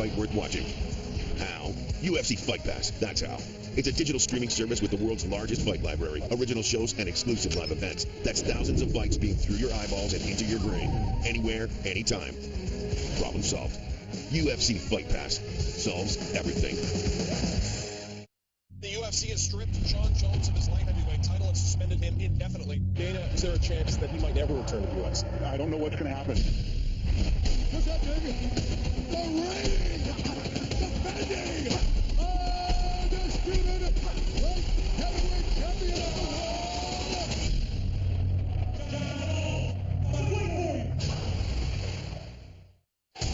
fight worth watching. How? UFC Fight Pass, that's how. It's a digital streaming service with the world's largest fight library, original shows, and exclusive live events. That's thousands of fights being through your eyeballs and into your brain. Anywhere, anytime. Problem solved. UFC Fight Pass solves everything. The UFC has stripped Jon Jones of his light heavyweight title and suspended him indefinitely. Dana, is there a chance that he might never return to the UFC? I don't know what's going to happen. What's up, baby? The reigning, defending, undisputed light heavyweight champion of the world.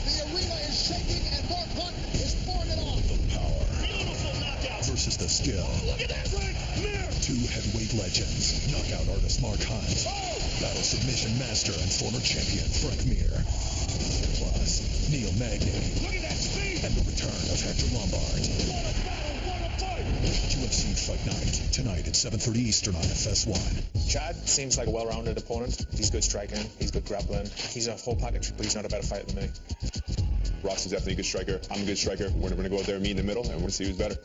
The arena is shaking and Mark Hunt is pouring it on. The power. Beautiful knockout. Versus the skill. Oh, look at that right there. Two heavyweight legends. Knockout artist Mark Hunt. Oh. Battle submission master and former champion Frank Mir. Plus, Neil Magny. Look at that speed. And the return of Hector Lombard. What a battle, what a fight. UFC Fight Night. Tonight at 7:30 Eastern on FS1. Chad seems like a well-rounded opponent. He's good striking. He's good grappling. He's a whole package, but he's not a better fighter than me. Ross is definitely a good striker. I'm a good striker. We're going to go out there and meet in the middle, and we're going to see who's better.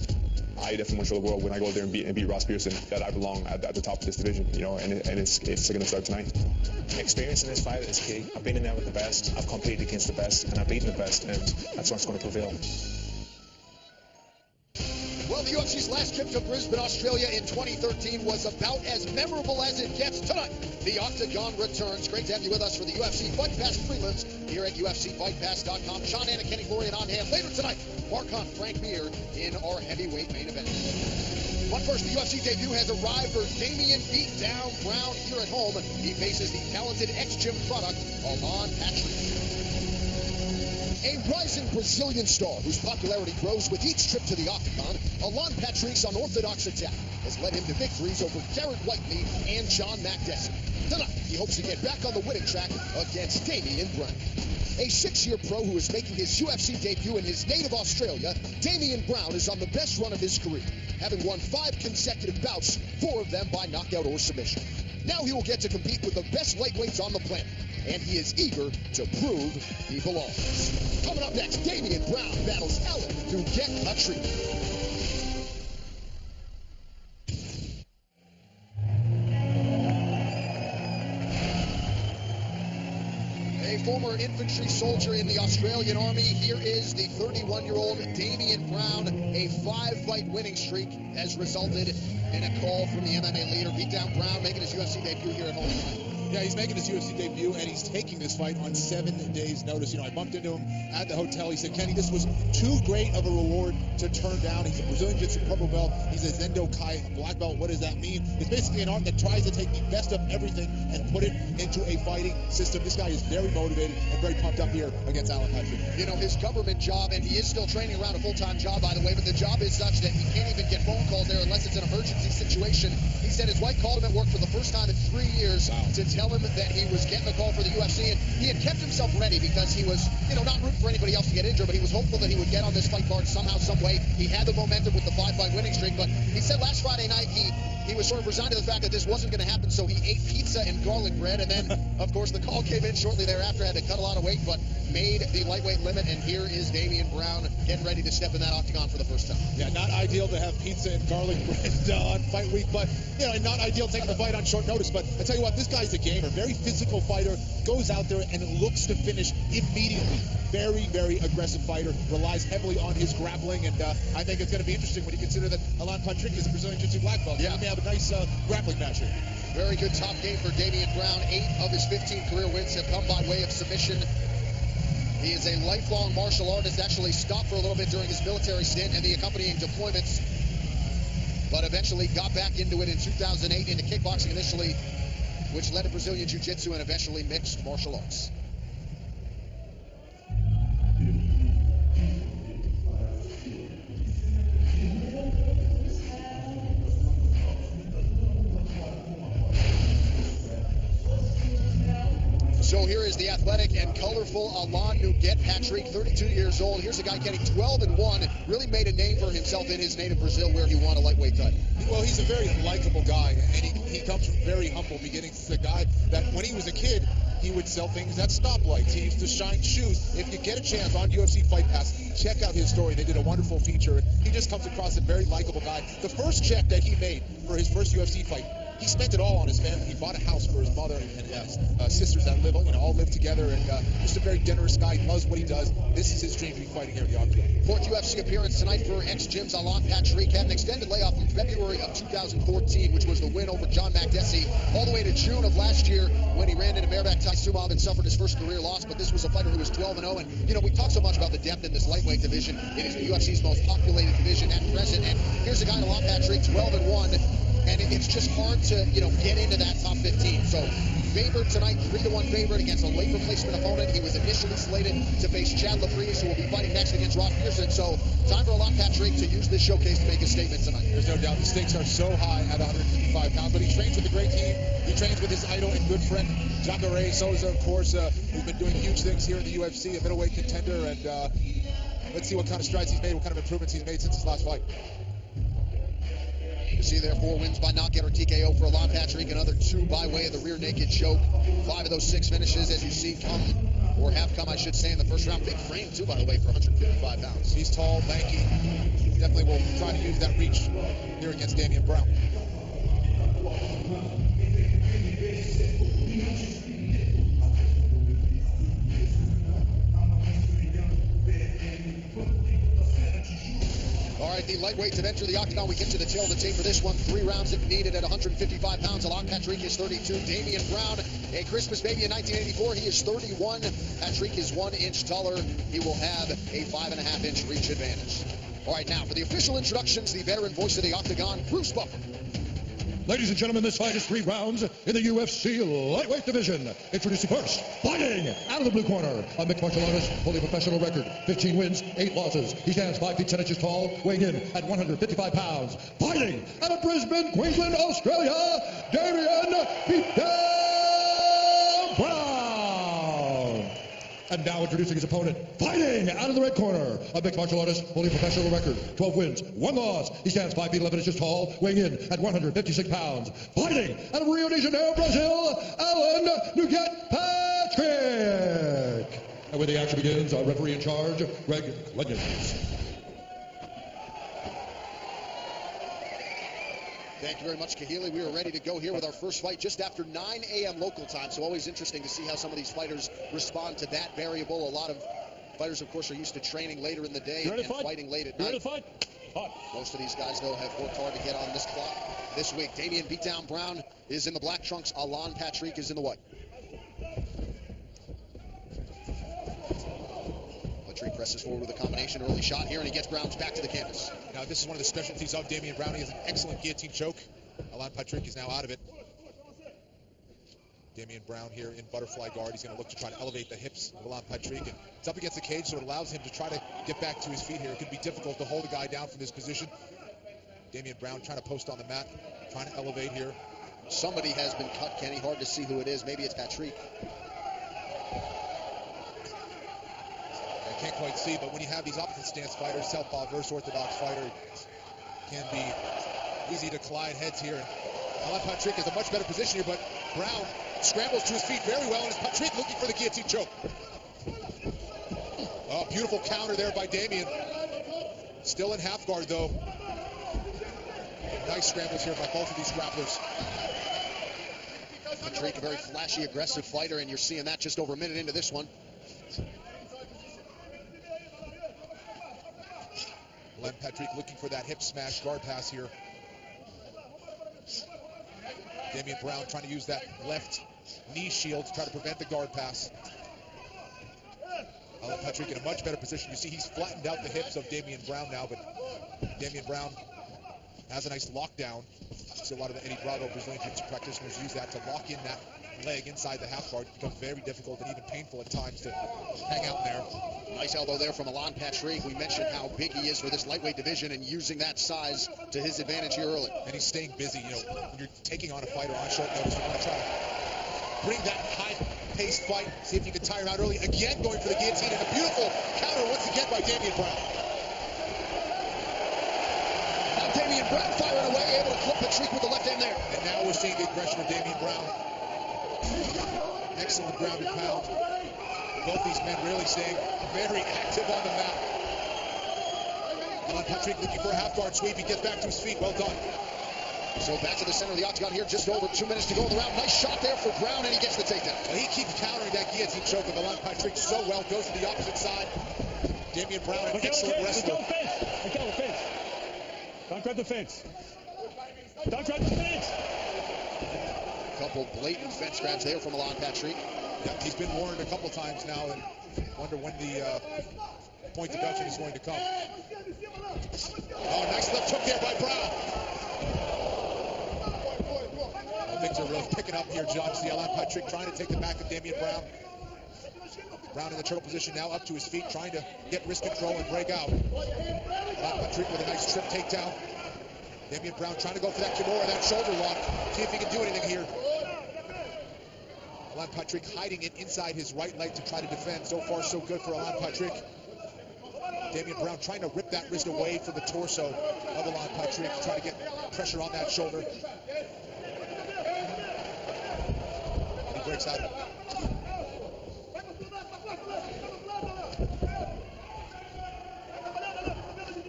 I definitely want to show the world when I go out there and beat Ross Pearson that I belong at the top of this division, you know, and it's going to start tonight. Experience in this fight is key. I've been in there with the best. I've competed against the best, and I've beaten the best, and that's what's going to prevail. Well, the UFC's last trip to Brisbane, Australia in 2013 was about as memorable as it gets. Tonight, the Octagon returns. Great to have you with us for the UFC Fight Pass prelims here at UFCFightPass.com. Sean Anna, Kenny Florian on hand. Later tonight, Mark Hunt, Frank Mir in our heavyweight main event. But first, the UFC debut has arrived for Damian Beat Down Brown here at home. He faces the talented ex-gym product, Alan Patrick. A rising Brazilian star whose popularity grows with each trip to the Octagon, Alan Patrick's unorthodox attack has led him to victories over Garrett Whiteley and John Makdessi. Tonight, he hopes to get back on the winning track against Damian Brown. A 6-year pro who is making his UFC debut in his native Australia, Damian Brown is on the best run of his career, having won 5 consecutive bouts, 4 of them by knockout or submission. Now he will get to compete with the best lightweights on the planet, and he is eager to prove he belongs. Coming up next, Damian Brown battles Ellen to get a treatment. A former infantry soldier in the Australian Army, here is the 31-year-old Damian Brown. A 5-fight winning streak has resulted in a call from the MMA leader. Beat Down Brown making his UFC debut here at home tonight. Yeah, he's making his UFC debut, and he's taking this fight on 7 days' notice. You know, I bumped into him at the hotel. He said, Kenny, this was too great of a reward to turn down. He's a Brazilian Jiu-Jitsu purple belt. He's a Zendo Kai black belt. What does that mean? It's basically an art that tries to take the best of everything and put it into a fighting system. This guy is very motivated and very pumped up here against Alan Patrick. You know, his government job, and he is still training around a full-time job, by the way, but the job is such that he can't even get phone calls there unless it's an emergency situation. He said his wife called him at work for the first time in 3 years to tell him that he was getting a call for the UFC, and he had kept himself ready because he was, you know, not rooting for anybody else to get injured, but he was hopeful that he would get on this fight card somehow, some way. He had the momentum with the 5-fight winning streak, but he said last Friday night he was sort of resigned to the fact that this wasn't going to happen, so he ate pizza and garlic bread, and then, of course, the call came in shortly thereafter, had to cut a lot of weight, but made the lightweight limit, and here is Damian Brown getting ready to step in that octagon for the first time. Yeah, not ideal to have pizza and garlic bread on fight week, but, you know, not ideal taking the fight on short notice, but I tell you what, this guy's a gamer, very physical fighter, goes out there and looks to finish immediately. Very, very aggressive fighter, relies heavily on his grappling, and I think it's going to be interesting when you consider that Alan Patrick is a Brazilian Jiu-Jitsu black belt. Yeah. He may have a nice grappling match here. Very good top game for Damian Brown. 8 of his 15 career wins have come by way of submission. He is a lifelong martial artist, actually stopped for a little bit during his military stint and the accompanying deployments, but eventually got back into it in 2008, into kickboxing initially, which led to Brazilian Jiu-Jitsu and eventually mixed martial arts. So here is the athletic and colorful Alan Patrick, 32 years old. Here's a guy getting 12-1, really made a name for himself in his native Brazil where he won a lightweight title. Well, he's a very likable guy, and he comes from very humble beginnings. He's a guy that when he was a kid, he would sell things at stoplights. He used to shine shoes. If you get a chance on UFC Fight Pass, check out his story. They did a wonderful feature, and he just comes across a very likable guy. The first check that he made for his first UFC fight, he spent it all on his family. He bought a house for his mother and sisters that live, all live together, and just a very generous guy. He loves what he does. This is his dream to be fighting here at the Octagon. Fourth UFC appearance tonight for ex-Gym's Alan Patrick. Had an extended layoff from February of 2014, which was the win over John Makdessi, all the way to June of last year when he ran into Merbak Taisumov and suffered his first career loss. But this was a fighter who was 12-0, and we talk so much about the depth in this lightweight division. It is the UFC's most populated division at present, and here's a guy, Alan Patrick, 12-1. And it's just hard to, get into that top 15. So, favored tonight, 3-1 favorite against a late replacement opponent. He was initially slated to face Chad Laprise, who will be fighting next against Ross Pearson. So, time for Alan Patrick to use this showcase to make a statement tonight. There's no doubt the stakes are so high at 155 pounds, but he trains with a great team. He trains with his idol and good friend, Jacare Souza, of course, who's been doing huge things here in the UFC, a middleweight contender, and let's see what kind of strides he's made, what kind of improvements he's made since his last fight. You see there 4 wins by knockout or TKO for Alan Patrick, another 2 by way of the rear naked choke. 5 of those 6 finishes, as you see, have come, I should say, in the first round. Big frame, too, by the way, for 155 pounds. He's tall, lanky. Definitely will try to use that reach here against Damian Brown. All right, the lightweights have entered the Octagon. We get to the tail of the tape for this one. 3 rounds if needed at 155 pounds. Alan Patrick is 32. Damian Brown, a Christmas baby in 1984. He is 31. Patrick is 1 inch taller. He will have a 5.5-inch reach advantage. All right, now for the official introductions, the veteran voice of the Octagon, Bruce Buffer. Ladies and gentlemen, this fight is 3 rounds in the UFC lightweight division. Introducing first, fighting out of the blue corner, a mixed martial artist, fully professional record, 15 wins, 8 losses. He stands 5 feet 10 inches tall, weighing in at 155 pounds. Fighting out of Brisbane, Queensland, Australia, Damian "Beatdown" Brown. And now introducing his opponent, fighting out of the red corner, a mixed martial artist, fully professional record, 12 wins, 1 loss. He stands 5 feet 11 inches tall, weighing in at 156 pounds. Fighting out of Rio de Janeiro, Brazil, Alan Patrick. And when the action begins, our referee in charge, Greg Ledgins. Thank you very much, Kahili. We are ready to go here with our first fight just after 9 a.m. local time. So always interesting to see how some of these fighters respond to that variable. A lot of fighters, of course, are used to training later in the day and fighting late at night. Most of these guys, though, have worked hard to get on this clock this week. Damian "Beatdown" Brown is in the black trunks. Alan Patrick is in the white. Patrick presses forward with a combination early shot here, and he gets Brown's back to the canvas. Now, this is one of the specialties of Damian Brown. He has an excellent guillotine choke. Alan Patrick is now out of it. Damian Brown here in butterfly guard. He's going to look to try to elevate the hips of Alan Patrick. And it's up against the cage, so it allows him to try to get back to his feet here. It could be difficult to hold a guy down from this position. Damian Brown trying to post on the mat, trying to elevate here. Somebody has been cut, Kenny. Hard to see who it is. Maybe it's Patrick. I can't quite see, but when you have these opposite stance fighters, southpaw versus orthodox fighter, it can be easy to collide heads here. Alan Patrick is a much better position here, but Brown scrambles to his feet very well, and it's Patrick looking for the guillotine choke. Oh, beautiful counter there by Damian. Still in half guard, though. Nice scrambles here by both of these grapplers. Patrick, a very flashy, aggressive fighter, and you're seeing that just over a minute into this one. Alan Patrick looking for that hip smash guard pass here. Damian Brown trying to use that left knee shield to try to prevent the guard pass. Alan Patrick in a much better position. You see he's flattened out the hips of Damian Brown now, but Damian Brown has a nice lockdown. You see a lot of the Eddie Bravo Brazilian Jiu-Jitsu practitioners use that to lock in that leg inside the half guard. It becomes very difficult and even painful at times to hang out in there. Nice elbow there from Alan Patrick. We mentioned how big he is for this lightweight division and using that size to his advantage here early. And he's staying busy. You know, when you're taking on a fighter on short notice, you want to try to bring that high-paced fight, see if you can tire him out early. Again, going for the guillotine, and a beautiful counter once again by Damian Brown. Now Damian Brown firing away, able to flip Patrick with the left hand there. And now we're seeing the aggression of Damian Brown. excellent ground and pound. Both these men really staying very active on the mat. Alan Patrick looking for a half guard sweep. He gets back to his feet. Well done. So back to the center of the octagon here, just over 2 minutes to go in the round. Nice shot there for Brown, and he gets the takedown. Well, he keeps countering that guillotine choke of Alan Patrick so well. Goes to the opposite side. Damian Brown, an excellent wrestler. Don't grab the fence. Don't grab the fence. Couple blatant fence grabs there from Alan Patrick. Yep, he's been warned a couple times now, and wonder when the point deduction is going to come. Oh, nice left hook there by Brown. Things are really picking up here, John. See Alan Patrick trying to take the back of Damian Brown. Brown in the turtle position now, up to his feet, trying to get wrist control and break out. Alan Patrick with a nice trip takedown. Damian Brown trying to go for that Kimura, that shoulder lock. See if he can do anything here. Alan Patrick hiding it inside his right leg to try to defend. So far, so good for Alan Patrick. Damian Brown trying to rip that wrist away from the torso of Alan Patrick, trying to get pressure on that shoulder. And he breaks out.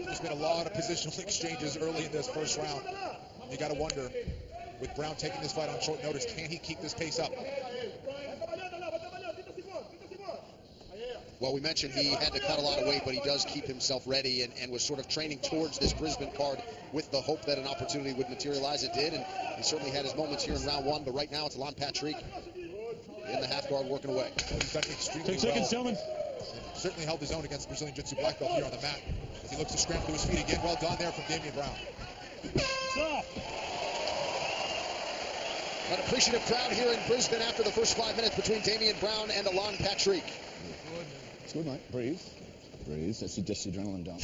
There's been a lot of positional exchanges early in this first round. You got to wonder, with Brown taking this fight on short notice, can he keep this pace up? Well, we mentioned he had to cut a lot of weight, but he does keep himself ready and was sort of training towards this Brisbane card with the hope that an opportunity would materialize. It did, and he certainly had his moments here in round one, but right now it's Alan Patrick in the half guard working away. Well, he's done extremely 10 seconds, well. gentlemen. Certainly held his own against the Brazilian Jiu-Jitsu black belt here on the mat. As he looks to scramble to his feet again. Well done there from Damian Brown. Stop. An appreciative crowd here in Brisbane after the first 5 minutes between Damian Brown and Alan Patrick. It's good, mate. Breathe. Breathe. That's just the adrenaline dump.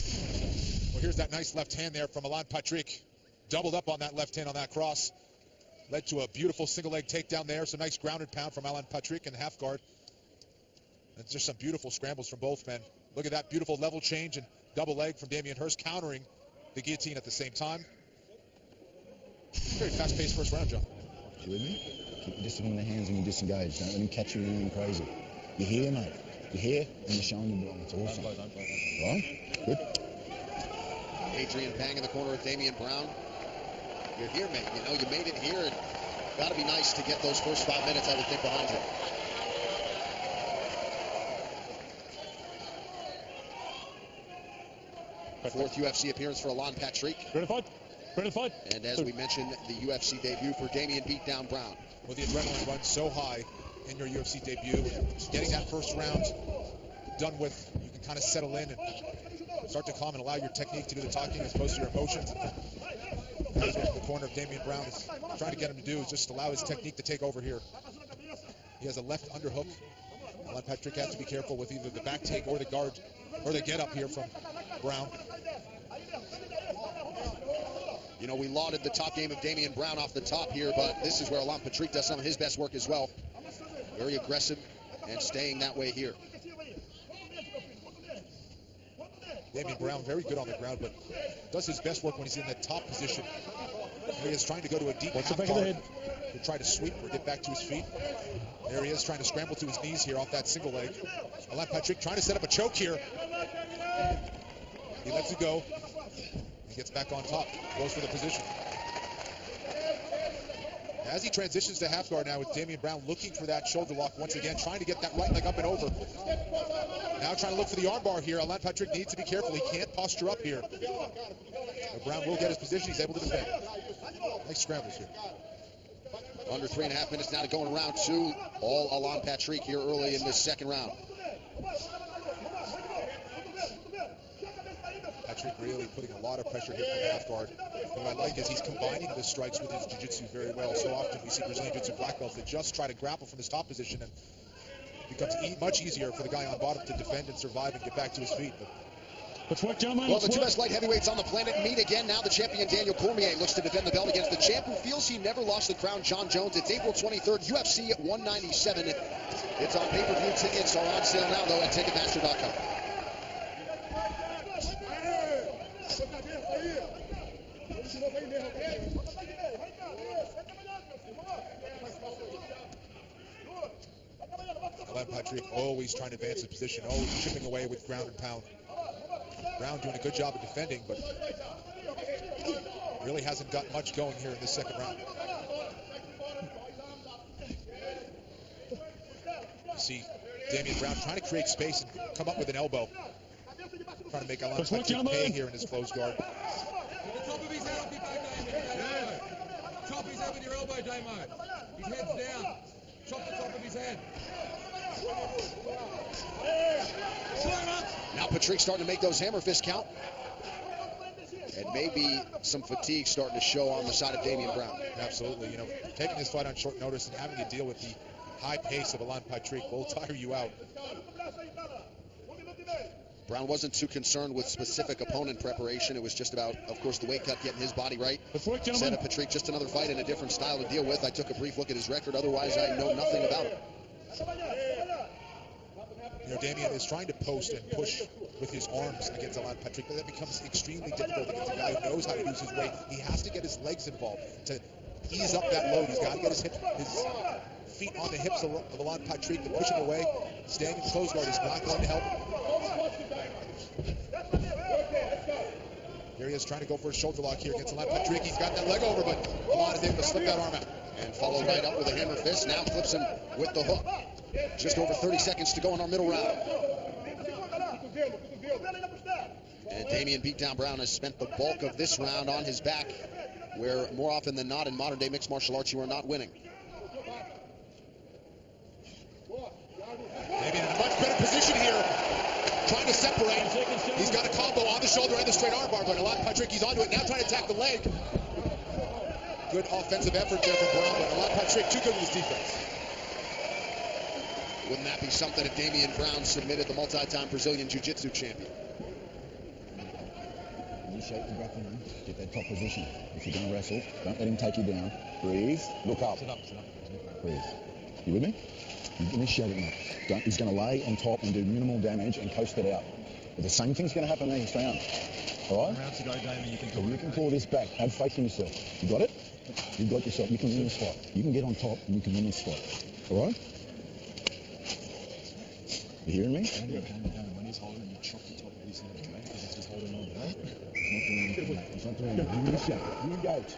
Well, here's that nice left hand there from Alan Patrick. Doubled up on that left hand on that cross. Led to a beautiful single leg takedown there. So nice ground and pound from Alan Patrick in the half guard. And just some beautiful scrambles from both men. Look at that beautiful level change and double leg from Damien Hirst, countering the guillotine at the same time. Very fast-paced first round, John. You with me? Keep your discipline in the hands when you disengage. Don't let him catch you anything crazy. You're here, mate. You're here, and you're showing them wrong. It's awesome. Right? Good. Adrian Pang in the corner with Damian Brown. You're here, mate. You know, you made it here. And got to be nice to get those first 5 minutes, I would think, behind you. Fourth UFC appearance for Alan Patrick. Ready to fight? Ready to fight? And as we mentioned, the UFC debut for Damian beatdown Brown. Well, the adrenaline runs so high in your UFC debut. Getting that first round done with, you can kind of settle in and start to calm and allow your technique to do the talking as opposed to your emotions. That's what the corner of Damian Brown is trying to get him to do, is just allow his technique to take over here. He has a left underhook. Alan Patrick has to be careful with either the back take or the guard, or the get up here from Brown. You know, we lauded the top game of Damian Brown off the top here, but this is where Alan Patrick does some of his best work as well. Very aggressive and staying that way here. Damian Brown very good on the ground, but does his best work when he's in the top position. He is trying to go to a deep half guard to try to sweep or get back to his feet. There he is trying to scramble to his knees here off that single leg. Alan Patrick trying to set up a choke here. He lets it go. He gets back on top, goes for the position. As he transitions to half guard now with Damian Brown looking for that shoulder lock once again, trying to get that right leg up and over. Now trying to look for the armbar here. Alan Patrick needs to be careful. He can't posture up here. But Brown will get his position. He's able to defend. Nice scrambles here. Under 3.5 minutes now to go in round two. All Alan Patrick here early in this second round. Patrick really putting a lot of pressure here from the half guard. What I like is he's combining the strikes with his jiu-jitsu very well. So often we see Brazilian jiu-jitsu black belts that just try to grapple from his top position, and it becomes much easier for the guy on bottom to defend and survive and get back to his feet. But let's work, gentlemen. Well, the two best light heavyweights on the planet meet again. Now the champion Daniel Cormier looks to defend the belt against the champ who feels he never lost the crown, John Jones. It's April 23rd, UFC 197. It's on pay-per-view. Tickets are on sale now, though, at Ticketmaster.com. Patrick always trying to advance his position, always chipping away with ground and pound. Brown doing a good job of defending, but really hasn't got much going here in this second round. You see Damian Brown trying to create space and come up with an elbow. Trying to make Alan Patrick pay here in his closed guard. Top of his head off your back, Damon. Chop his head with your elbow, Damo. His head's down. Chop the top of his head. Now Patrick starting to make those hammer fists count. And maybe some fatigue starting to show on the side of Damian Brown. Absolutely. You know, taking this fight on short notice and having to deal with the high pace of Alan Patrick will tire you out. Brown wasn't too concerned with specific opponent preparation. It was just about, of course, the weight cut, getting his body right. Said of Patrick, just another fight and a different style to deal with. I took a brief look at his record. Otherwise, I know nothing about it. You know, Damian is trying to post and push with his arms against Alan Patrick, but that becomes extremely difficult against a guy who knows how to use his weight. He has to get his legs involved to ease up that load. He's got to get his feet on the hips of Alan Patrick to push him away. Staying in close guard is not going to help. Here he is trying to go for a shoulder lock here against Alan Patrick. He's got that leg over, but Alan is able to slip that arm out. And followed right up with a hammer fist. Now clips him with the hook. Just over 30 seconds to go in our middle round. And Damian Beatdown Brown has spent the bulk of this round on his back, where more often than not in modern day mixed martial arts you are not winning. Maybe in a much better position here, trying to separate. He's got a combo on the shoulder and the straight arm bar, but Alan Patrick, he's onto it, now trying to attack the leg. Good offensive effort there from Brown, but Alan Patrick too good with his defense. Wouldn't that be something if Damian Brown submitted the multi-time Brazilian Jiu-Jitsu champion? You shake the breath in, get that top position. If you're going to wrestle, don't let him take you down. Breathe, look up. Sit up. Breathe. You with me? You initiate it now. He's going to lay on top and do minimal damage and coast it out. But the same thing's going to happen next round. All right? Round to go, Damon. You can pull this back. Have faith in yourself. You got it? You've got yourself. You can win this fight. You can get on top and you can win this fight. All right? You hearing me? When he's holding, you chop the top of his head, okay? Because he's just holding on to that. He's not doing anything. You engage.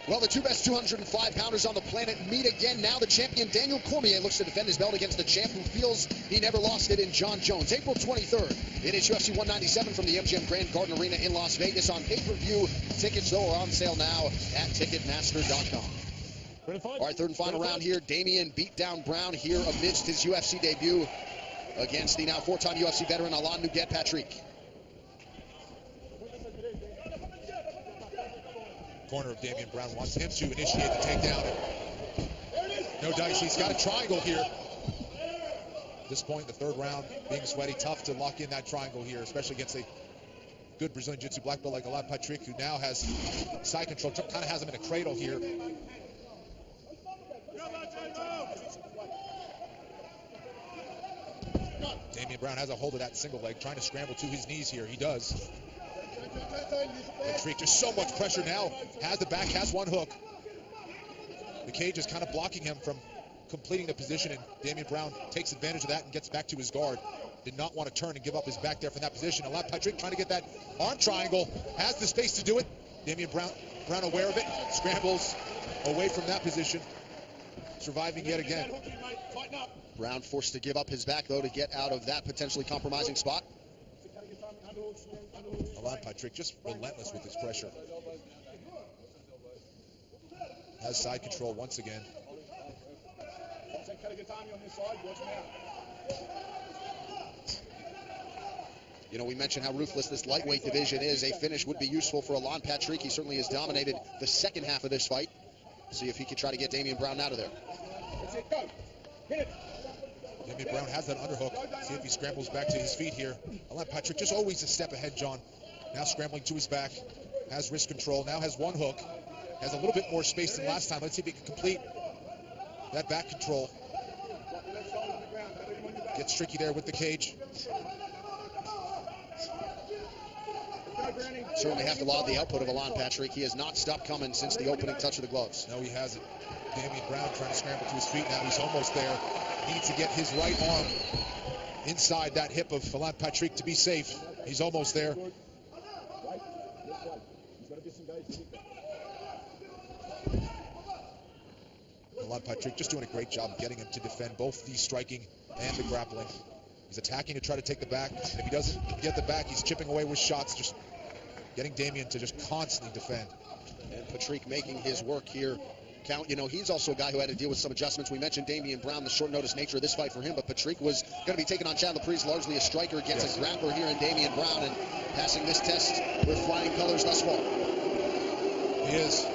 Well, the two best 205-pounders on the planet meet again. Now the champion Daniel Cormier looks to defend his belt against the champ who feels he never lost it in John Jones. April 23rd, it is UFC 197 from the MGM Grand Garden Arena in Las Vegas on pay-per-view. Tickets, though, are on sale now at Ticketmaster.com. All right, third and final round here. Damian Beatdown Brown here amidst his UFC debut against the now four-time UFC veteran Alan Patrick. Corner of Damian Brown wants him to initiate the takedown. No dice. He's got a triangle here. At this point in the third round, being sweaty, tough to lock in that triangle here, especially against a good Brazilian Jiu-Jitsu black belt like Alan Patrick, who now has side control, kind of has him in a cradle here. Damian Brown has a hold of that single leg, trying to scramble to his knees here. He does. Patrick, just so much pressure now. Has the back, has one hook. The cage is kind of blocking him from completing the position, and Damian Brown takes advantage of that and gets back to his guard. Did not want to turn and give up his back there from that position. Alan Patrick trying to get that arm triangle. Has the space to do it. Damian Brown aware of it. Scrambles away from that position. Surviving yet again. Brown forced to give up his back, though, to get out of that potentially compromising spot. Alan Patrick just relentless with his pressure. Has side control once again. You know, we mentioned how ruthless this lightweight division is. A finish would be useful for Alan Patrick. He certainly has dominated the second half of this fight. See if he can try to get Damian Brown out of there. Damian Brown has that underhook. See if he scrambles back to his feet here. Alan Patrick just always a step ahead, John. Now scrambling to his back. Has wrist control. Now has one hook. Has a little bit more space than last time. Let's see if he can complete that back control. Gets tricky there with the cage. Certainly have to laud the output of Alan Patrick. He has not stopped coming since the opening touch of the gloves. No, he hasn't. Damian Brown trying to scramble to his feet now. He's almost there. Needs to get his right arm inside that hip of Alan Patrick to be safe. He's almost there. Alan Patrick just doing a great job getting him to defend both the striking and the grappling. He's attacking to try to take the back. And if he doesn't get the back, he's chipping away with shots, just getting Damian to just constantly defend. And Patrick making his work here count. You know, he's also a guy who had to deal with some adjustments. We mentioned Damian Brown, the short notice nature of this fight for him, but Patrick was going to be taking on Chad Laprise, largely a striker, gets a grappler here in Damian Brown, and passing this test with flying colors thus far. He is.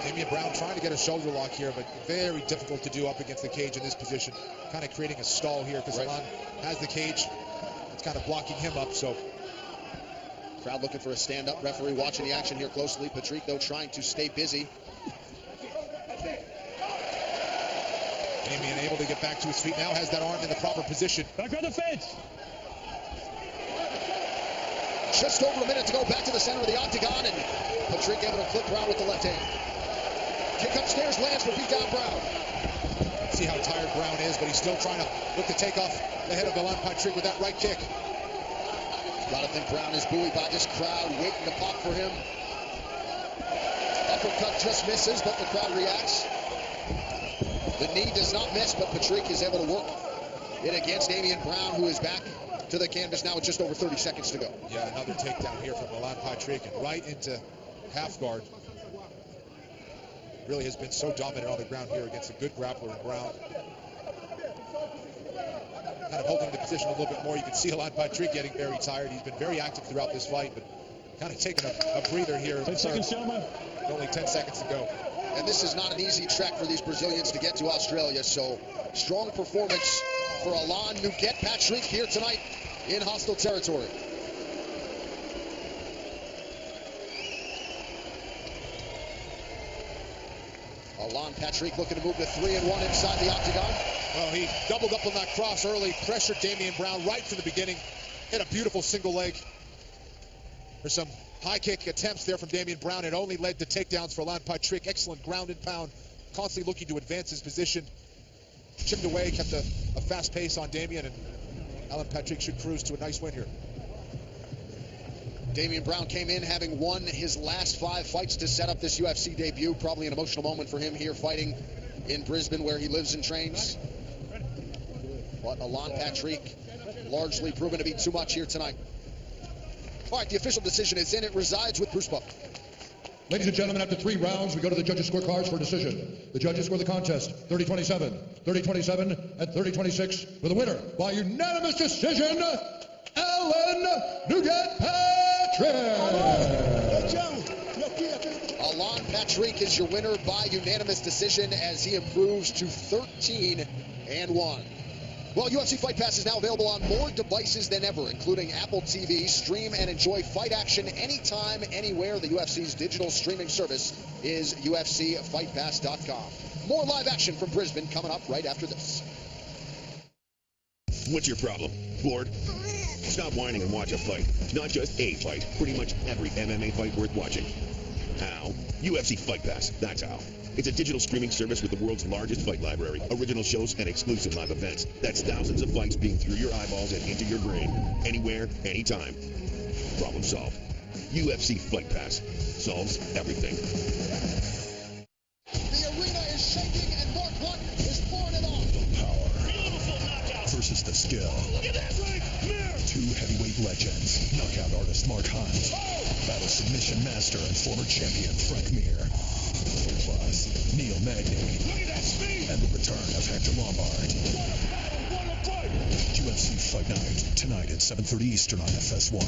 Damian Brown trying to get a shoulder lock here, but very difficult to do up against the cage in this position. Kind of creating a stall here because Alan has the cage. It's kind of blocking him up, so. Crowd looking for a stand-up. Referee watching the action here closely. Patrick, though, trying to stay busy. Damian able to get back to his feet now, has that arm in the proper position. Back on the fence. Just over a minute to go, back to the center of the octagon, and Patrick able to flip Brown with the left hand. Kick upstairs lands, but beat down Brown. See how tired Brown is, but he's still trying to look to take off the head of Alan Patrick with that right kick. Gotta think Brown is buoyed by this crowd, waiting to pop for him. Uppercut just misses, but the crowd reacts. The knee does not miss, but Patrick is able to work it against Damian Brown, who is back to the canvas now with just over 30 seconds to go. Yeah, another takedown here from Alan Patrick, and right into half guard. Really has been so dominant on the ground here against a good grappler in Brown. Kind of holding the position a little bit more. You can see Alan Patrick getting very tired. He's been very active throughout this fight, but kind of taking a breather here. 10 seconds, gentlemen. Only 10 seconds to go. And this is not an easy trek for these Brazilians to get to Australia, so strong performance for Alan Nuget Patrick here tonight in hostile territory. Alan Patrick looking to move to 3-1 inside the octagon. Well, he doubled up on that cross early, pressured Damian Brown right from the beginning. Hit a beautiful single leg. There's some high kick attempts there from Damian Brown. It only led to takedowns for Alan Patrick. Excellent ground and pound, constantly looking to advance his position. Chipped away, kept a fast pace on Damian, and Alan Patrick should cruise to a nice win here. Damian Brown came in having won his last 5 fights to set up this UFC debut. Probably an emotional moment for him here fighting in Brisbane where he lives and trains. But Alan Patrick largely proven to be too much here tonight. All right, the official decision is in. It resides with Bruce Buffer. Ladies and gentlemen, after 3 rounds, we go to the judges' scorecards for decision. The judges score the contest 30-27, 30-27, and 30-26 for the winner by unanimous decision, Alan Nuget Patrick. Alan Patrick is your winner by unanimous decision as he improves to 13-1. Well, UFC Fight Pass is now available on more devices than ever, including Apple TV. Stream and enjoy fight action anytime, anywhere. The UFC's digital streaming service is UFCFightPass.com. More live action from Brisbane coming up right after this. What's your problem? Bored? Stop whining and watch a fight. Not just a fight. Pretty much every MMA fight worth watching. How? UFC Fight Pass. That's how. It's a digital streaming service with the world's largest fight library, original shows, and exclusive live events. That's thousands of fights being through your eyeballs and into your brain. Anywhere, anytime. Problem solved. UFC Fight Pass. Solves everything. The arena is shaking and Mark Hunt is pouring it on. The power versus the skill. Look at that right there. 2 heavyweight legends. Knockout artist Mark Hunt. Battle submission master and former champion Frank Mir. Plus, Neil Magny. Look at that speed. And the return of Hector Lombard. What a fight. UFC Fight Night, tonight at 7:30 Eastern on FS1.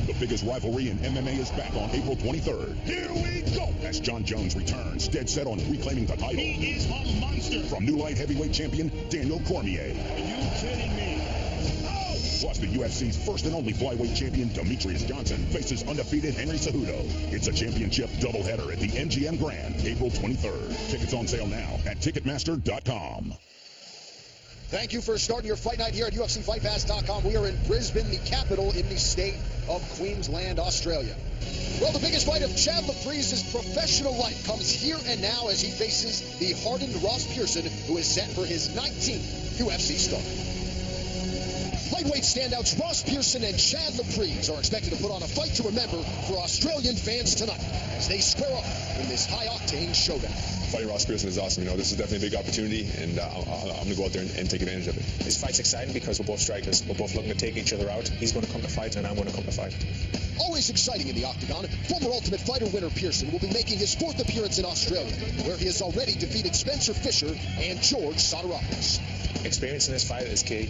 The biggest rivalry in MMA is back on April 23rd. Here we go. As John Jones returns, dead set on reclaiming the title. He is a monster. From new light heavyweight champion Daniel Cormier. Are you kidding me? Plus, the UFC's first and only flyweight champion, Demetrius Johnson, faces undefeated Henry Cejudo. It's a championship doubleheader at the MGM Grand, April 23rd. Tickets on sale now at Ticketmaster.com. Thank you for starting your fight night here at UFCFightPass.com. We are in Brisbane, the capital in the state of Queensland, Australia. Well, the biggest fight of Chad Lapriz's professional life comes here and now as he faces the hardened Ross Pearson, who is set for his 19th UFC start. Lightweight standouts Ross Pearson and Chad Lapriz are expected to put on a fight to remember for Australian fans tonight as they square off in this high-octane showdown. Fighting Ross Pearson is awesome. You know, this is definitely a big opportunity, and I'm going to go out there and take advantage of it. This fight's exciting because we're both strikers. We're both looking to take each other out. He's going to come to fight, and I'm going to come to fight. Always exciting in the octagon, former Ultimate Fighter winner Pearson will be making his 4th appearance in Australia, where he has already defeated Spencer Fisher and George Sotiropoulos. Experience in this fight is key.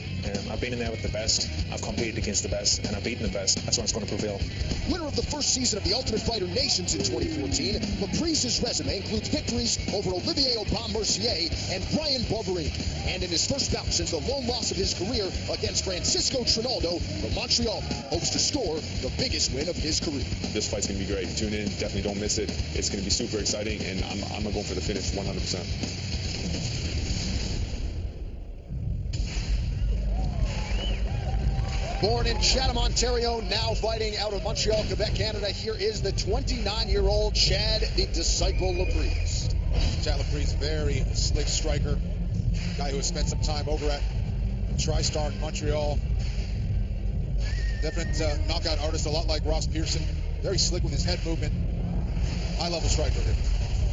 I've been in there with the best. I've competed against the best, and I've beaten the best. That's what's going to prevail. Winner of the first season of the Ultimate Fighter Nations in 2014, Lapriz's resume includes victories over Olivier Aubin-Mercier and Brian Barberini. And in his first bout since the lone loss of his career against Francisco Trinaldo from Montreal, hopes to score the biggest win of his career. This fight's going to be great. Tune in. Definitely don't miss it. It's going to be super exciting, and I'm going to go for the finish 100%. Born in Chatham, Ontario, now fighting out of Montreal, Quebec, Canada, here is the 29-year-old Chad the Disciple Lapriz. Chad Lapriz, very slick striker, guy who has spent some time over at TriStar in Montreal. Definite knockout artist, a lot like Ross Pearson. Very slick with his head movement. High-level striker here.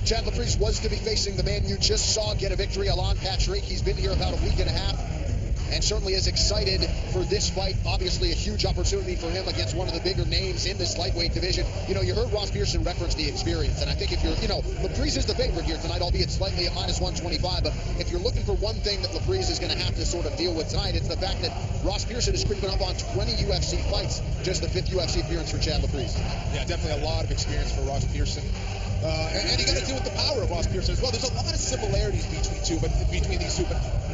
Chad Lapriz was to be facing the man you just saw get a victory, Alan Patrick. He's been here about a week and a half, and certainly is excited for this fight. Obviously a huge opportunity for him against one of the bigger names in this lightweight division. You know, you heard Ross Pearson reference the experience, and I think if you're, Lapriz is the favorite here tonight, albeit slightly at minus 125, but if you're looking for one thing that Lapriz is going to have to sort of deal with tonight, it's the fact that Ross Pearson is creeping up on 20 UFC fights, just the 5th UFC appearance for Chad Lapriz. Yeah, definitely a lot of experience for Ross Pearson. And you got to deal with the power of Ross Pearson as well. There's a lot of similarities between these two, but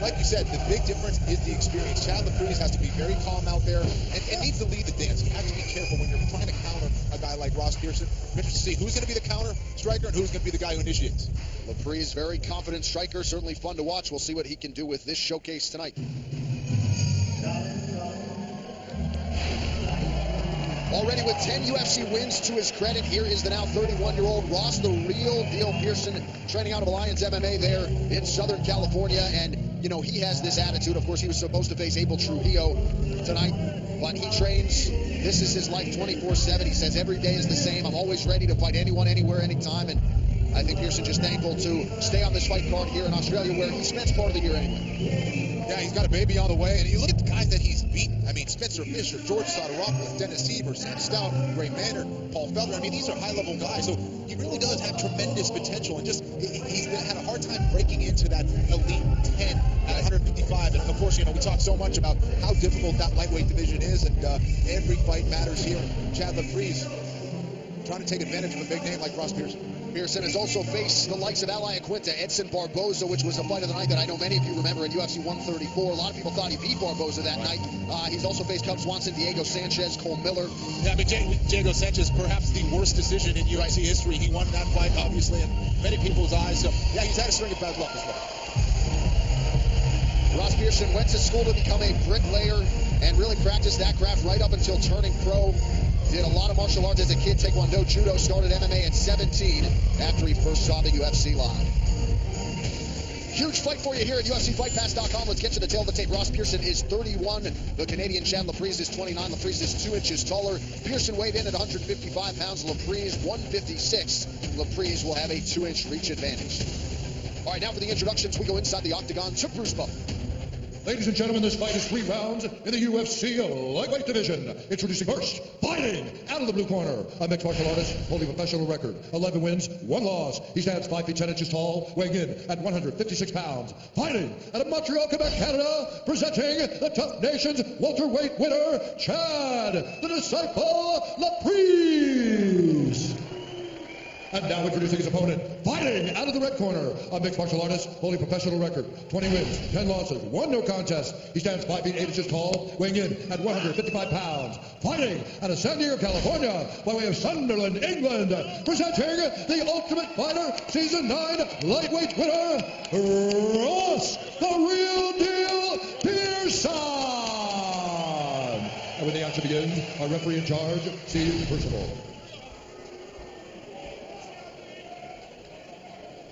like you said, the big difference is the experience. Chad Lapriz has to be very calm out there and needs to lead the dance. You have to be careful when you're trying to counter a guy like Ross Pearson. I'm interested to see who's going to be the counter striker and who's going to be the guy who initiates. Lapriz, very confident striker, certainly fun to watch. We'll see what he can do with this showcase tonight. Already with 10 UFC wins to his credit, here is the now 31-year-old Ross, the real deal Pearson, training out of Alliance MMA there in Southern California. And, he has this attitude. Of course, he was supposed to face Abel Trujillo tonight, but he trains. This is his life 24/7. He says every day is the same. I'm always ready to fight anyone, anywhere, anytime. And I think Pearson just thankful to stay on this fight card here in Australia, where he spends part of the year anyway. Yeah, he's got a baby on the way, and you look at the guys that he's beaten. I mean, Spencer Fisher, George Sotiropoulos, Dennis Seaver, Sam Stout, Gray Manor, Paul Felder. I mean, these are high-level guys, so he really does have tremendous potential, and he's had a hard time breaking into that elite 10 at 155. And of course, we talk so much about how difficult that lightweight division is, and every fight matters here. Chad Lapriz trying to take advantage of a big name like Ross Pearson. Pearson has also faced the likes of Ali Aquinta, Edson Barboza, which was a fight of the night that I know many of you remember in UFC 134. A lot of people thought he beat Barboza that night. He's also faced Cub Swanson, Diego Sanchez, Cole Miller. Yeah, but Diego Sanchez, perhaps the worst decision in UFC history. He won that fight, obviously, in many people's eyes. So, yeah, he's had a string of bad luck as well. Ross Pearson went to school to become a bricklayer and really practiced that craft right up until turning pro. Did a lot of martial arts as a kid, taekwondo, judo, started MMA at 17 after he first saw the UFC live. Huge fight for you here at UFCFightPass.com. Let's get to the tail of the tape. Ross Pearson is 31. The Canadian Chad Lapriz is 29. Lapriz is 2 inches taller. Pearson weighed in at 155 pounds. Lapriz 156. Lapriz will have a 2-inch reach advantage. All right, now for the introductions, we go inside the octagon to Bruce Butler. Ladies and gentlemen, this fight is 3 rounds in the UFC lightweight division. Introducing first, fighting out of the blue corner, a mixed martial artist holding a professional record, 11 wins, 1 loss. He stands 5 feet 10 inches tall, weighing in at 156 pounds. Fighting out of Montreal, Quebec, Canada, presenting the Tough Nation's welterweight winner, Chad the Disciple Lapriz. And now introducing his opponent, fighting out of the red corner, a mixed martial artist holding a professional record, 20 wins, 10 losses, 1 no contest. He stands 5 feet 8 inches tall, weighing in at 155 pounds. Fighting out of San Diego, California, by way of Sunderland, England, presenting the Ultimate Fighter Season 9 lightweight winner, Ross, the real deal Pearson. And with the about to begin. Our referee in charge, Steve Percival.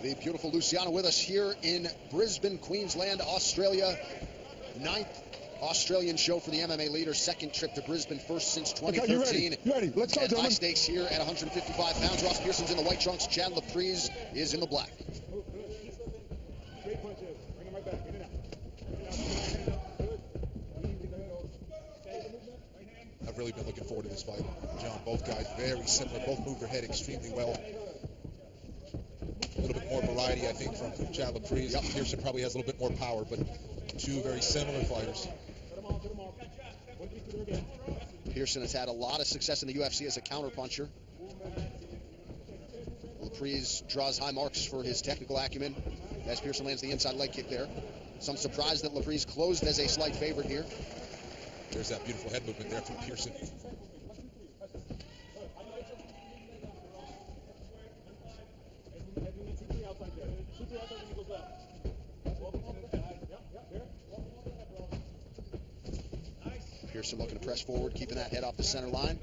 The beautiful Luciana with us here in Brisbane, Queensland, Australia. 9th Australian show for the MMA leader. Second trip to Brisbane, first since 2013. Okay, you ready? Let's go, and gentlemen. high stakes here at 155 pounds. Ross Pearson's in the white trunks. Chad Laprise is in the black. I've really been looking forward to this fight, John. Both guys very similar. Both move their head extremely well. A little bit more variety, I think, from Chad Laprise. Yep. Pearson probably has a little bit more power, but two very similar fighters. Pearson has had a lot of success in the UFC as a counterpuncher. Laprise draws high marks for his technical acumen as Pearson lands the inside leg kick there. Some surprise that Laprise closed as a slight favorite here. There's that beautiful head movement there from Pearson. Pearson looking to press forward, keeping that head off the center line.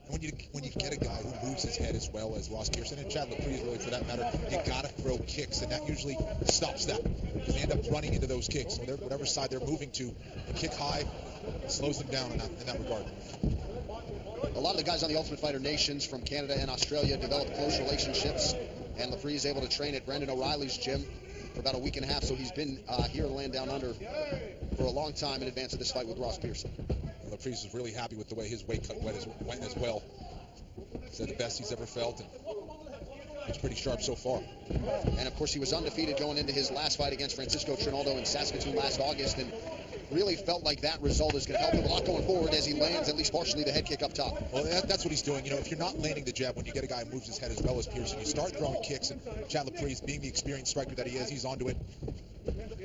And when you get a guy who moves his head as well as Ross Pearson and Chad Laprise, really for that matter, you gotta throw kicks, and that usually stops that. They end up running into those kicks. So whatever side they're moving to, the kick high slows them down in that regard. A lot of the guys on the Ultimate Fighter nations from Canada and Australia developed close relationships, and Laprise is able to train at Brendan O'Reilly's gym for about a week and a half, so he's been here in the land down under for a long time in advance of this fight with Ross Pearson. Laprise is really happy with the way his weight cut went as well. Said the best he's ever felt, and he's pretty sharp so far. And of course, he was undefeated going into his last fight against Francisco Trinaldo in Saskatoon last August, and really felt like that result is going to help him a lot going forward as he lands at least partially the head kick up top. Well, that's what he's doing. You know, if you're not landing the jab, when you get a guy who moves his head as well as Pearson, you start throwing kicks, and Chad Laprise, being the experienced striker that he is, he's onto it,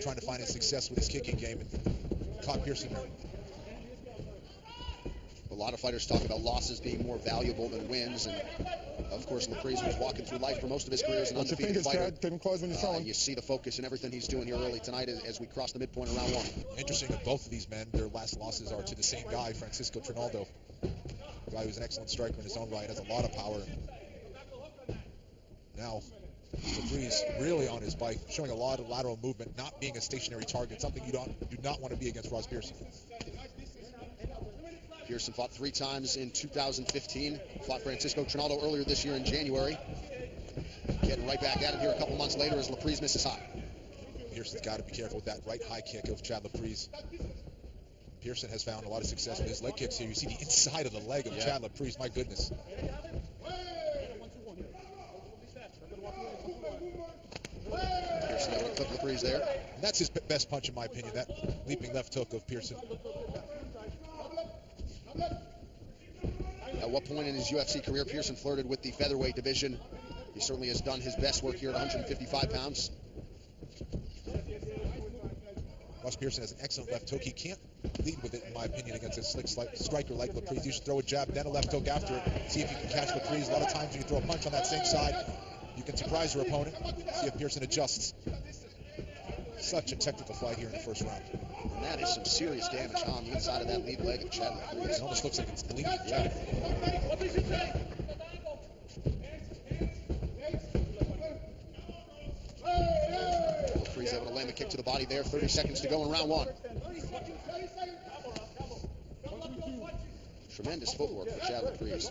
trying to find his success with his kicking game, and caught Pearson there. A lot of fighters talk about losses being more valuable than wins, and of course Laprise was walking through life for most of his career as an undefeated fighter. Keep him close when you're throwing. You see the focus and everything he's doing here early tonight as we cross the midpoint of round one. Interesting that both of these men, their last losses are to the same guy, Francisco Trinaldo. A guy who's an excellent striker in his own right, has a lot of power. Now, Laprise really on his bike, showing a lot of lateral movement, not being a stationary target, something you do not want to be against Ross Pearson. Pearson fought 3 times in 2015, fought Francisco Trinaldo earlier this year in January. Getting right back at him here a couple months later as Laprise misses high. Pearson's got to be careful with that right high kick of Chad Laprise. Pearson has found a lot of success with his leg kicks here. You see the inside of the leg of Chad Laprise, my goodness. Pearson able to clip Laprise there. And that's his best punch in my opinion, that leaping left hook of Pearson. At what point in his UFC career Pearson flirted with the featherweight division? He certainly has done his best work here at 155 pounds. Ross Pearson has an excellent left hook. He can't lead with it, in my opinion, against a slick striker like Laprise. You should throw a jab, then a left hook after it. See if you can catch Laprise. A lot of times when you throw a punch on that same side, you can surprise your opponent. See if Pearson adjusts. Such a technical fight here in the first round. And that is some serious damage on the inside of that lead leg of Chad Laprise. It almost looks like it's bleeding. Yeah. Laprise able to land the kick to the body there. 30 seconds to go in round one. Tremendous footwork for Chad Laprise.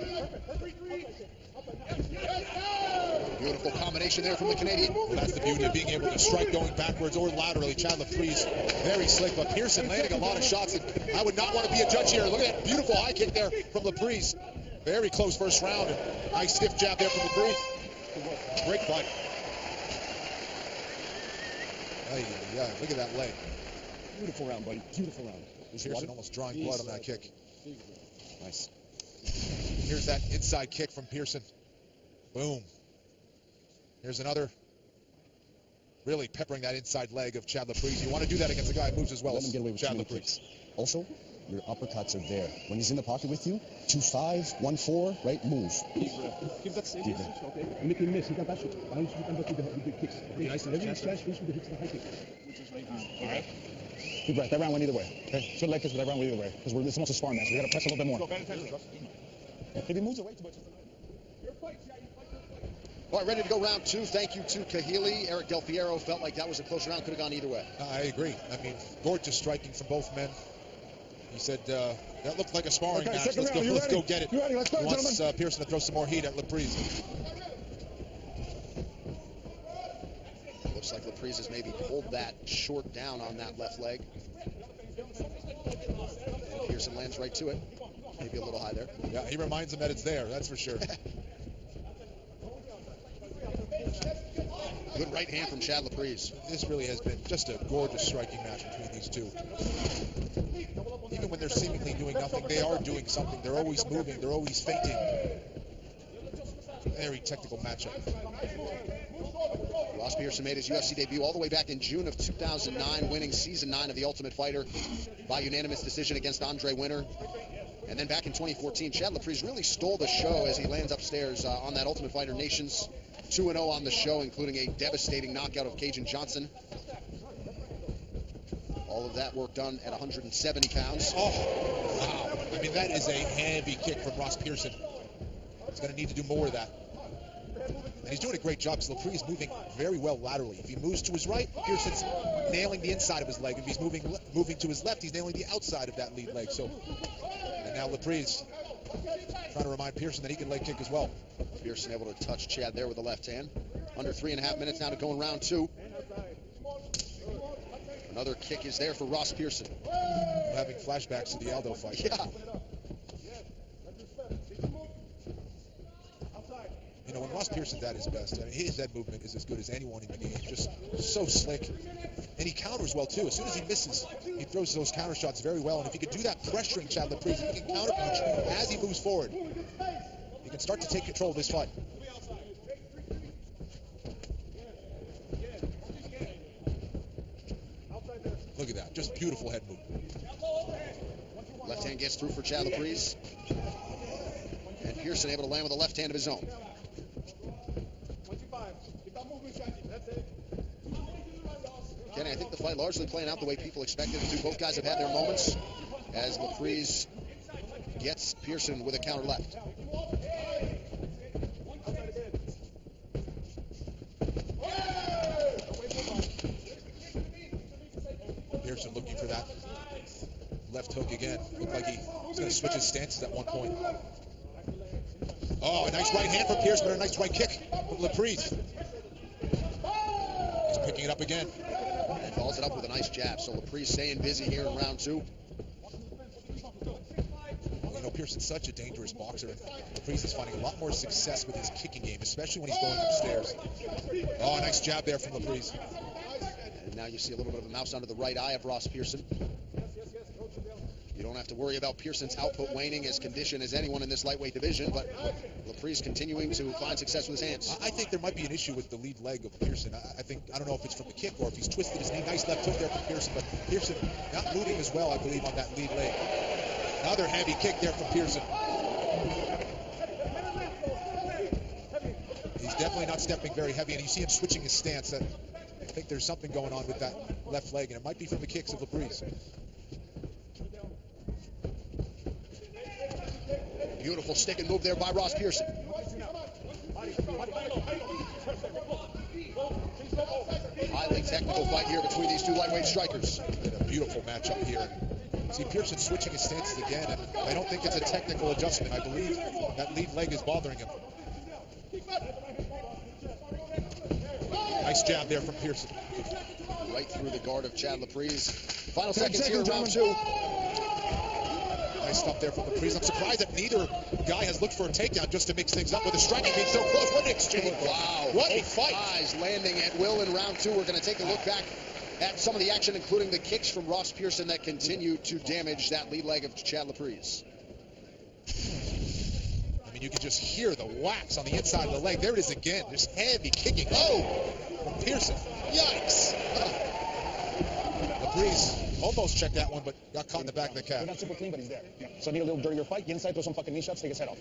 Beautiful combination there from the Canadian. Well, that's the beauty of being able to strike going backwards or laterally. Chad Laprise, very slick, but Pearson landing a lot of shots. And I would not want to be a judge here. Look at that beautiful high kick there from Laprise. Very close first round. Nice stiff jab there from Laprise. Great fight. Yeah, look at that leg. Beautiful round, buddy. Beautiful round. Pearson almost drawing blood on that kick. Nice. Here's that inside kick from Pearson. Boom. Here's another. Really peppering that inside leg of Chad Laprise. You want to do that against a guy who moves as well as Chad Laprise. Also, your uppercuts are there. When he's in the pocket with you, 2-5, 1-4, right? Move. Keep that same Deep message, okay? And make him miss. He got that shot. I want you to come back with the kicks. Okay? Nice and Every chest. slash finish with the hits and the high kick. All right. Deep breath. That round went either way. Okay? Good leg kicks, but that round went either way. Because this is almost a sparring match. We got to press a little bit more. If he moves away too much. All right, ready to go round two. Thank you to Kahili. Eric Del Piero felt like that was a close round. Could have gone either way. I agree. I mean, gorgeous striking from both men. He said that looked like a sparring match. Let's go get it. You ready? Let's go, He wants gentlemen. Pearson to throw some more heat at Laprise. Looks like Laprise has maybe pulled that short down on that left leg. And Pearson lands right to it. Maybe a little high there. Yeah, he reminds him that it's there. That's for sure. Good right hand from Chad Laprise. This really has been just a gorgeous striking match between these two. Even when they're seemingly doing nothing, they are doing something. They're always moving. They're always feinting. Very technical matchup. Ross Pearson made his UFC debut all the way back in June of 2009, winning Season 9 of The Ultimate Fighter by unanimous decision against Andre Winter. And then back in 2014, Chad Laprise really stole the show as he lands upstairs on that Ultimate Fighter Nations. 2-0 on the show, including a devastating knockout of Cajun Johnson. All of that work done at 170 pounds. Oh, wow. I mean, that is a heavy kick from Ross Pearson. He's going to need to do more of that. And he's doing a great job because Laprise is moving very well laterally. If he moves to his right, Pearson's nailing the inside of his leg. If he's moving to his left, he's nailing the outside of that lead leg. So, and now Laprise trying to remind Pearson that he can leg kick as well. Pearson able to touch Chad there with the left hand. Under 3.5 minutes now to go in round two. Another kick is there for Ross Pearson. I'm having flashbacks to the Aldo fight. Yeah. You know, when Ross Pearson's at his best, I mean, his head movement is as good as anyone in the game. Just so slick. And he counters well, too. As soon as he misses, he throws those counter shots very well. And if he could do that pressuring Chad Laprise, if he can counter punch as he moves forward, he can start to take control of this fight. Look at that. Just beautiful head movement. Left hand gets through for Chad Laprise. And Pearson able to land with a left hand of his own. Kenny, I think the fight largely playing out the way people expected it to. Both guys have had their moments as Laprise gets Pearson with a counter left. Pearson looking for that left hook again. Looked like he was going to switch his stances at one point. Oh, a nice right hand from Pearson, but a nice right kick from Laprise. He's picking it up again. And follows it up with a nice jab. So Laprise staying busy here in round two. You know, Pearson's such a dangerous boxer. Laprise is finding a lot more success with his kicking game, especially when he's going upstairs. Oh, a nice jab there from Laprise. And now you see a little bit of a mouse under the right eye of Ross Pearson. You don't have to worry about Pearson's output waning as conditioned as anyone in this lightweight division, but Laprise continuing to find success with his hands. I think there might be an issue with the lead leg of Pearson. I don't know if it's from the kick or if he's twisted his knee. Nice left hook there from Pearson, but Pearson not moving as well, I believe, on that lead leg. Another heavy kick there from Pearson. He's definitely not stepping very heavy, and you see him switching his stance. I think there's something going on with that left leg, and it might be from the kicks of Laprise. Beautiful stick and move there by Ross Pearson. Highly technical fight here between these two lightweight strikers. Been a beautiful matchup here. See Pearson switching his stances again, and I don't think it's a technical adjustment. I believe that lead leg is bothering him. Nice jab there from Pearson. Right through the guard of Chad Laprise. Final seconds here in round two. Nice stuff there from Laprise. I'm surprised that neither guy has looked for a takedown just to mix things up with the striking being so close. What an exchange. Wow. What a fight. Eyes landing at will in round two. We're going to take a look back at some of the action, including the kicks from Ross Pearson that continue to damage that lead leg of Chad Laprise. I mean, you can just hear the whacks on the inside of the leg. There it is again. Just heavy kicking. Oh, from Pearson. Yikes. Laprise Almost checked that one, but got caught in the back of the calf. We're not super clean, but he's there. So I need a little dirtier fight. Get inside, throw some fucking knee shots, take his head off.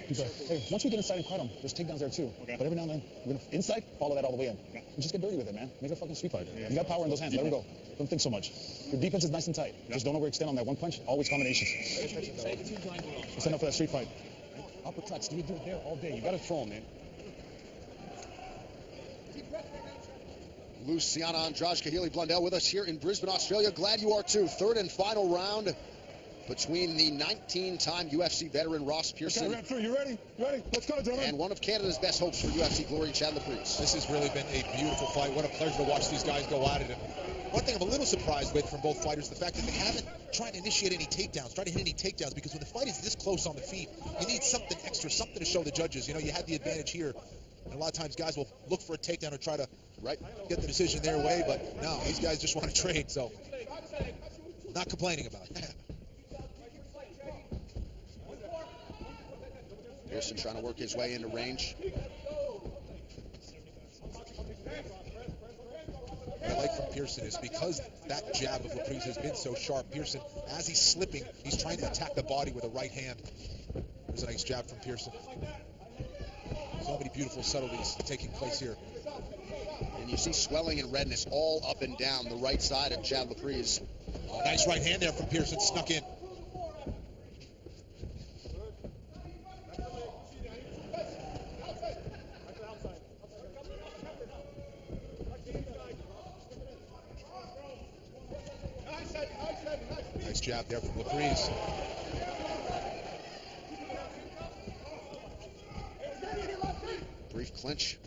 Hey, once we get inside and cut him, there's takedowns there too. Okay. But every now and then, we're gonna inside, follow that all the way in. Yeah. And just get dirty with it, man. Make a fucking street fighter. Yeah. You got power in those hands. Let him go. Don't think so much. Your defense is nice and tight. Yeah. Just don't overextend on that one punch. Always combinations. Stand up for that street fight. Uppercuts. Do it there all day. You gotta throw him, man. Luciana Andrade, Kahili Blundell with us here in Brisbane, Australia. Glad you are too. Third and final round between the 19-time UFC veteran Ross Pearson. Okay, round 3, you ready? You ready? Let's go, gentlemen. And one of Canada's best hopes for UFC glory, Chad Laprise. This has really been a beautiful fight. What a pleasure to watch these guys go at it. And one thing I'm a little surprised with from both fighters, the fact that they haven't tried to initiate any takedowns, try to hit any takedowns, because when the fight is this close on the feet, you need something extra, something to show the judges. You know, you had the advantage here. And a lot of times guys will look for a takedown or try to get the decision their way, but no, these guys just want to trade, so not complaining about it. Pearson trying to work his way into range. What I like from Pearson is because that jab of Laprise has been so sharp, Pearson, as he's slipping, he's trying to attack the body with a right hand. There's a nice jab from Pearson. So many beautiful subtleties taking place here. And you see swelling and redness all up and down the right side of Chad Laprise. Oh, nice right hand there from Pearson, snuck in. Nice jab there from Laprise. Brief clinch.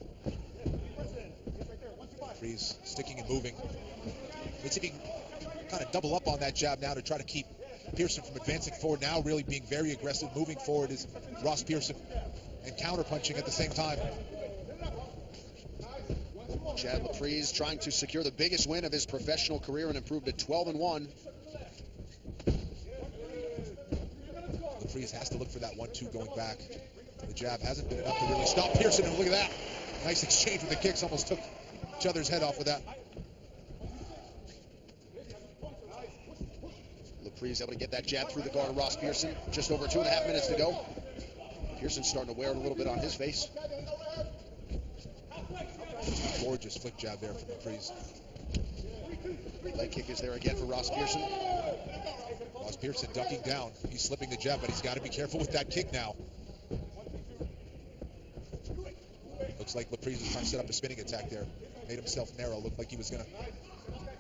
Laprise sticking and moving. Let's see if he can kind of double up on that jab now to try to keep Pearson from advancing forward. Now really being very aggressive, moving forward is Ross Pearson, and counter-punching at the same time. Chad Laprise trying to secure the biggest win of his professional career and improved to 12-1. Laprise has to look for that 1-2 going back. The jab hasn't been enough to really stop Pearson, and look at that. Nice exchange with the kicks, almost took each other's head off with that. Laprise able to get that jab through the guard of Ross Pearson. Just over 2.5 minutes to go. Pearson's starting to wear it a little bit on his face. Gorgeous flick jab there from Laprise. Leg kick is there again for Ross Pearson. Ross Pearson ducking down. He's slipping the jab, but he's got to be careful with that kick now. Looks like Laprise is trying to set up a spinning attack there. Made himself narrow. Looked like he was going to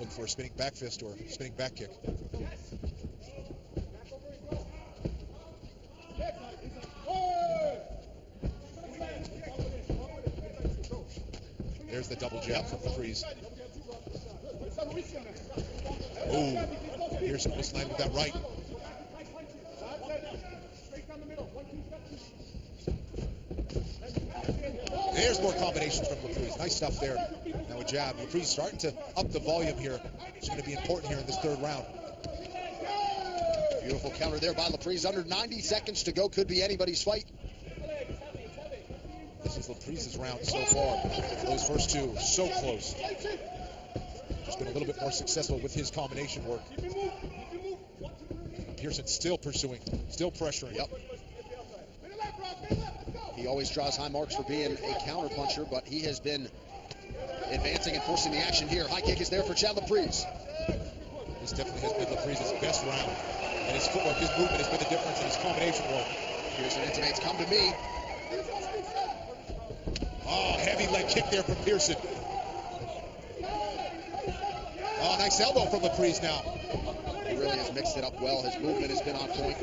look for a spinning back fist or spinning back kick. There's the double jab from Laprise. Oh, Pearson was landing with that right. There's more combinations from Laprise. Nice stuff there. Now a jab. Laprise starting to up the volume here. It's going to be important here in this third round. Beautiful counter there by Laprise. Under 90 seconds to go. Could be anybody's fight. This is Laprise's round so far. Those first two, so close. Just been a little bit more successful with his combination work. Pearson still pursuing, still pressuring. Yep. He always draws high marks for being a counter-puncher, but he has been advancing and forcing the action here. High kick is there for Chad Laprise. This definitely has been Laprise's best round. And his footwork, his movement has been the difference in his combination work. Pearson intimates, come to me. Oh, heavy leg kick there from Pearson. Oh, nice elbow from Laprise now. He really has mixed it up well. His movement has been on point.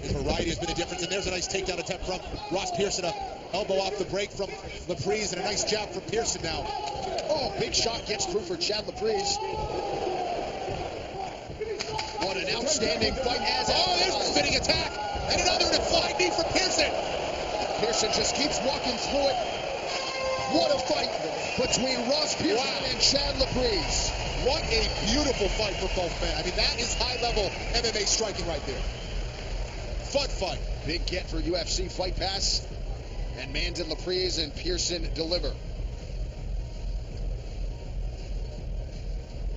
His variety has been the difference, and there's a nice takedown attempt from Ross Pearson. A elbow off the break from Laprise, and a nice jab from Pearson now. Oh, big shot gets through for Chad Laprise. What an outstanding fight as there's the spinning attack, and another and a flying knee from Pearson. Pearson just keeps walking through it. What a fight between Ross Pearson and Chad Laprise. What a beautiful fight for both men. I mean, that is high-level MMA striking right there. Fun fight. Big get for UFC Fight Pass. And Mandon, Laprise, and Pearson deliver.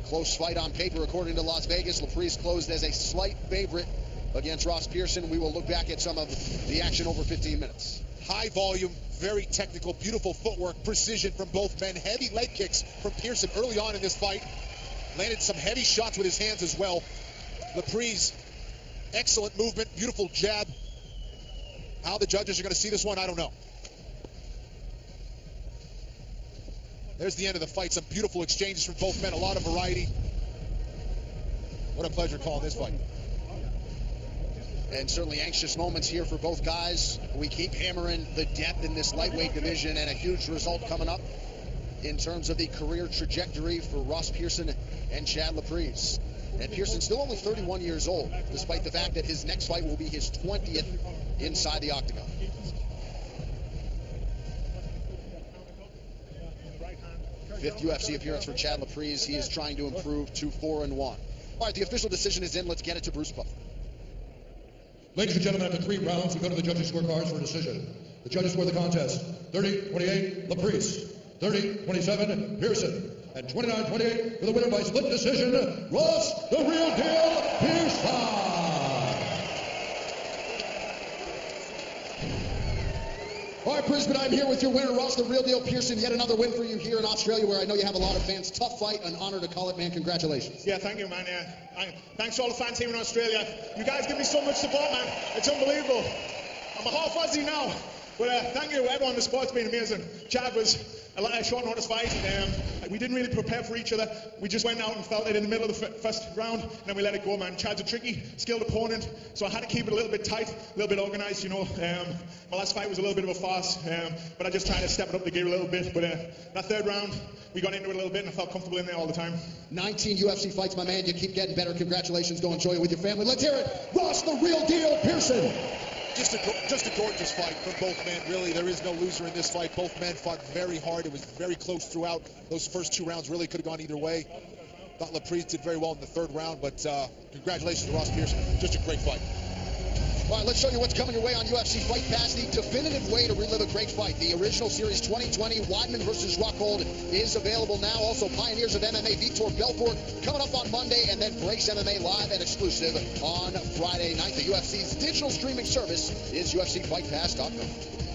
Close fight on paper, according to Las Vegas. Laprise closed as a slight favorite against Ross Pearson. We will look back at some of the action over 15 minutes. High volume, very technical, beautiful footwork, precision from both men. Heavy leg kicks from Pearson early on in this fight. Landed some heavy shots with his hands as well. Laprise, excellent movement, beautiful jab. How the judges are going to see this one, I don't know. There's the end of the fight. Some beautiful exchanges from both men. A lot of variety. What a pleasure calling this fight. And certainly anxious moments here for both guys. We keep hammering the depth in this lightweight division, and a huge result coming up in terms of the career trajectory for Ross Pearson and Chad Laprise. And Pearson's still only 31 years old, despite the fact that his next fight will be his 20th inside the octagon. Fifth UFC appearance for Chad Laprise. He is trying to improve to 4-1. All right, the official decision is in. Let's get it to Bruce Buffer. Ladies and gentlemen, after 3 rounds, we go to the judges' scorecards for a decision. The judges score the contest 30-28, Laprise. 30-27, Pearson. And 29-28 for the winner by split decision, Ross the Real Deal Pearson. All right, Brisbane, I'm here with your winner, Ross the Real Deal Pearson. Yet another win for you here in Australia, where I know you have a lot of fans. Tough fight, an honor to call it, man. Congratulations. Yeah, thank you, man. Thanks to all the fans here in Australia. You guys give me so much support, man. It's unbelievable. I'm a half Aussie now. But thank you, everyone. The sport's been amazing. Chad was a short notice fight. We didn't really prepare for each other. We just went out and felt it in the middle of the first round, and then we let it go, man. Chad's a tricky, skilled opponent, so I had to keep it a little bit tight, a little bit organized, you know. My last fight was a little bit of a farce, but I just tried to step it up the gear a little bit. But that third round, we got into it a little bit, and I felt comfortable in there all the time. 19 UFC fights, my man. You keep getting better. Congratulations. Go enjoy it with your family. Let's hear it. Ross the Real Deal Pearson. Just a gorgeous fight from both men. Really, there is no loser in this fight. Both men fought very hard. It was very close throughout. Those first 2 rounds really could have gone either way. Thought Laprise did very well in the 3rd round, but congratulations to Ross Pearson. Just a great fight. All right, let's show you what's coming your way on UFC Fight Pass, the definitive way to relive a great fight. The original series 2020, Weidman versus Rockhold, is available now. Also, Pioneers of MMA, Vitor Belfort, coming up on Monday, and then Brace MMA live and exclusive on Friday night. The UFC's digital streaming service is UFCFightPass.com.